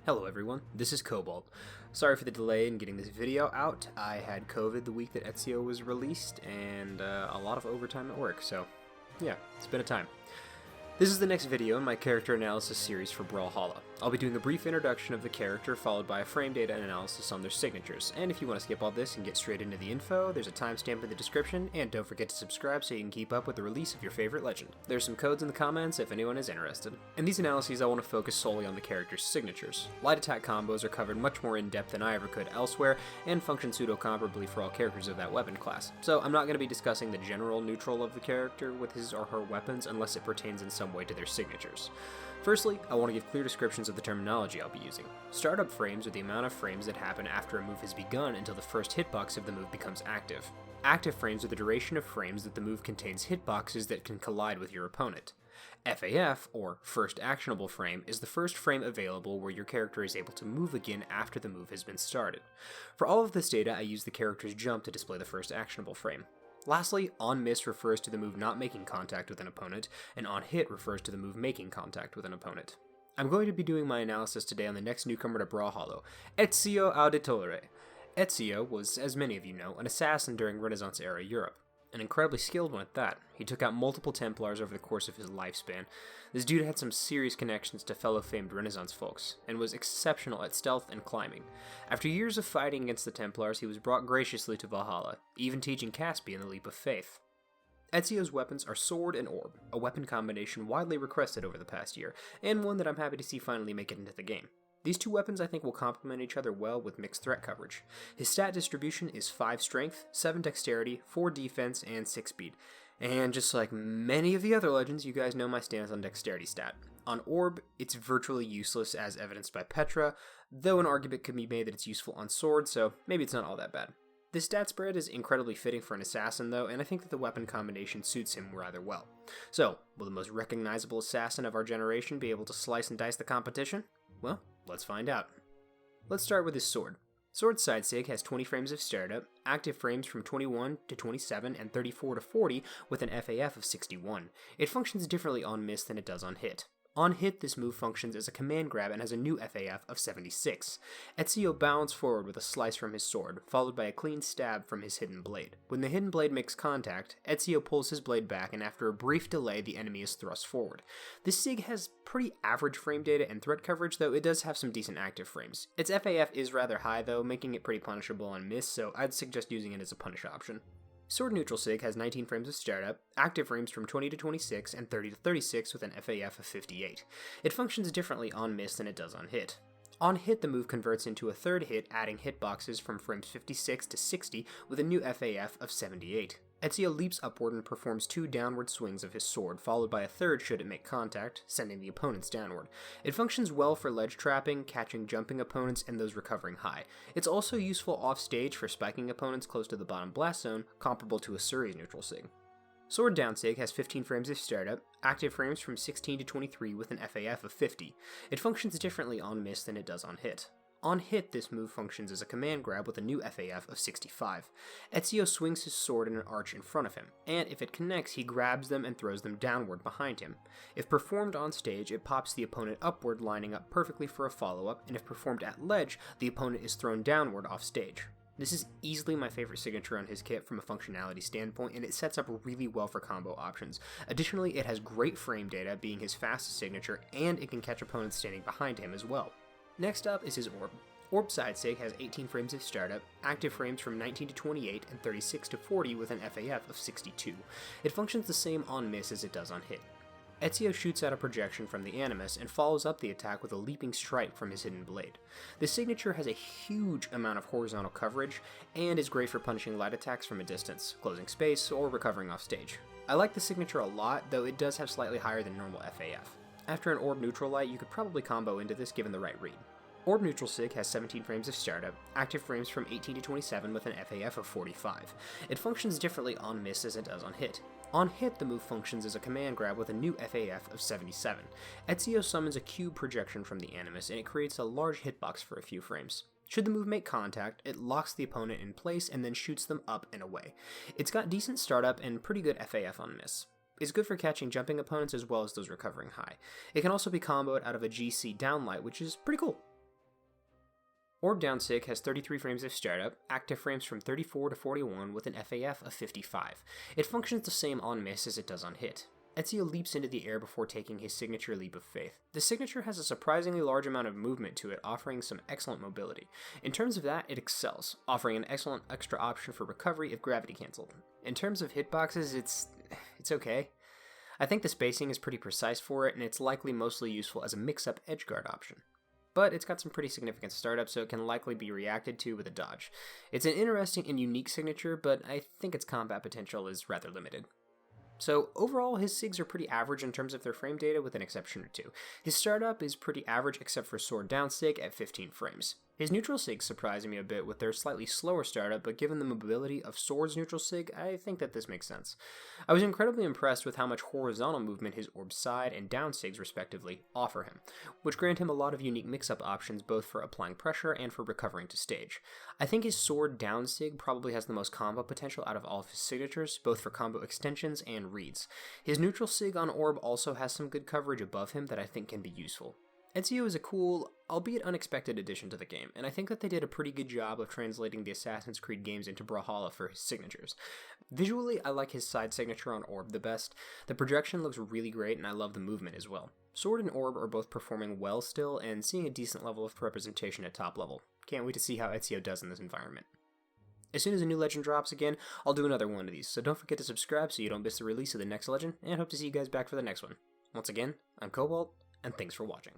Hello everyone, this is Cobalt. Sorry for the delay in getting this video out. I had COVID the week that Ezio was released, and a lot of overtime at work, so yeah, it's been a time. This is the next video in my character analysis series for Brawlhalla. I'll be doing a brief introduction of the character followed by a frame data analysis on their signatures, and if you want to skip all this and get straight into the info, there's a timestamp in the description, and don't forget to subscribe so you can keep up with the release of your favorite legend. There's some codes in the comments if anyone is interested. In these analyses I want to focus solely on the character's signatures. Light attack combos are covered much more in depth than I ever could elsewhere, and function pseudo-comparably for all characters of that weapon class, so I'm not going to be discussing the general neutral of the character with his or her weapons unless it pertains in some way to their signatures. Firstly, I want to give clear descriptions of the terminology I'll be using. Startup frames are the amount of frames that happen after a move has begun until the first hitbox of the move becomes active. Active frames are the duration of frames that the move contains hitboxes that can collide with your opponent. FAF, or First Actionable Frame, is the first frame available where your character is able to move again after the move has been started. For all of this data, I use the character's jump to display the first actionable frame. Lastly, on miss refers to the move not making contact with an opponent, and on hit refers to the move making contact with an opponent. I'm going to be doing my analysis today on the next newcomer to Brawlhalla, Ezio Auditore. Ezio was, as many of you know, an assassin during Renaissance-era Europe. An incredibly skilled one at that. He took out multiple Templars over the course of his lifespan. This dude had some serious connections to fellow famed Renaissance folks, and was exceptional at stealth and climbing. After years of fighting against the Templars, he was brought graciously to Valhalla, even teaching Caspian the leap of faith. Ezio's weapons are Sword and Orb, a weapon combination widely requested over the past year, and one that I'm happy to see finally make it into the game. These two weapons I think will complement each other well with mixed threat coverage. His stat distribution is 5 strength, 7 dexterity, 4 defense, and 6 speed. And just like many of the other legends, you guys know my stance on dexterity stat. On Orb, it's virtually useless as evidenced by Petra, though an argument could be made that it's useful on Sword, so maybe it's not all that bad. This stat spread is incredibly fitting for an assassin though, and I think that the weapon combination suits him rather well. So, will the most recognizable assassin of our generation be able to slice and dice the competition? Well, let's find out. Let's start with his sword. Sword's side sig has 20 frames of startup, active frames from 21 to 27 and 34 to 40 with an FAF of 61. It functions differently on miss than it does on hit. On hit, this move functions as a command grab and has a new FAF of 76. Ezio bounds forward with a slice from his sword, followed by a clean stab from his hidden blade. When the hidden blade makes contact, Ezio pulls his blade back, and after a brief delay, the enemy is thrust forward. This sig has pretty average frame data and threat coverage, though it does have some decent active frames. Its FAF is rather high, though, making it pretty punishable on miss, so I'd suggest using it as a punish option. Sword neutral sig has 19 frames of startup, active frames from 20 to 26, and 30 to 36 with an FAF of 58. It functions differently on miss than it does on hit. On hit, the move converts into a third hit, adding hitboxes from frames 56 to 60 with a new FAF of 78. Ezio leaps upward and performs 2 downward swings of his sword, followed by a third should it make contact, sending the opponents downward. It functions well for ledge trapping, catching jumping opponents, and those recovering high. It's also useful off stage for spiking opponents close to the bottom blast zone, comparable to a Suri's neutral sig. Sword down sig has 15 frames of startup, active frames from 16 to 23 with an FAF of 50. It functions differently on miss than it does on hit. On hit, this move functions as a command grab with a new FAF of 65. Ezio swings his sword in an arch in front of him, and if it connects, he grabs them and throws them downward behind him. If performed on stage, it pops the opponent upward, lining up perfectly for a follow-up, and if performed at ledge, the opponent is thrown downward off stage. This is easily my favorite signature on his kit from a functionality standpoint, and it sets up really well for combo options. Additionally, it has great frame data, being his fastest signature, and it can catch opponents standing behind him as well. Next up is his Orb. Orb side sig has 18 frames of startup, active frames from 19 to 28 and 36 to 40 with an FAF of 62. It functions the same on miss as it does on hit. Ezio shoots out a projection from the Animus and follows up the attack with a leaping strike from his hidden blade. This signature has a huge amount of horizontal coverage and is great for punishing light attacks from a distance, closing space, or recovering off stage. I like the signature a lot, though it does have slightly higher than normal FAF. After an Orb neutral light, you could probably combo into this given the right read. Orb neutral sig has 17 frames of startup, active frames from 18 to 27 with an FAF of 45. It functions differently on miss as it does on hit. On hit, the move functions as a command grab with a new FAF of 77. Ezio summons a cube projection from the Animus, and it creates a large hitbox for a few frames. Should the move make contact, it locks the opponent in place and then shoots them up and away. It's got decent startup and pretty good FAF on miss. It's good for catching jumping opponents as well as those recovering high. It can also be comboed out of a GC downlight, which is pretty cool. Orb down sig has 33 frames of startup, active frames from 34 to 41 with an FAF of 55. It functions the same on miss as it does on hit. Ezio leaps into the air before taking his signature leap of faith. The signature has a surprisingly large amount of movement to it, offering some excellent mobility. In terms of that, it excels, offering an excellent extra option for recovery if gravity cancelled. In terms of hitboxes, it's okay. I think the spacing is pretty precise for it, and it's likely mostly useful as a mix-up edgeguard option. But it's got some pretty significant startup, so it can likely be reacted to with a dodge. It's an interesting and unique signature, but I think its combat potential is rather limited. So overall, his SIGs are pretty average in terms of their frame data, with an exception or two. His startup is pretty average except for sword down SIG at 15 frames. His neutral SIGs surprised me a bit with their slightly slower startup, but given the mobility of sword's neutral SIG, I think that this makes sense. I was incredibly impressed with how much horizontal movement his orb side and down SIGs respectively offer him, which grant him a lot of unique mix-up options both for applying pressure and for recovering to stage. I think his sword down SIG probably has the most combo potential out of all of his signatures, both for combo extensions and reads. His neutral SIG on orb also has some good coverage above him that I think can be useful. Ezio is a cool, albeit unexpected addition to the game, and I think that they did a pretty good job of translating the Assassin's Creed games into Brawlhalla for his signatures. Visually, I like his side signature on Orb the best. The projection looks really great, and I love the movement as well. Sword and Orb are both performing well still, and seeing a decent level of representation at top level. Can't wait to see how Ezio does in this environment. As soon as a new legend drops again, I'll do another one of these, so don't forget to subscribe so you don't miss the release of the next legend, and hope to see you guys back for the next one. Once again, I'm Cobalt, and thanks for watching.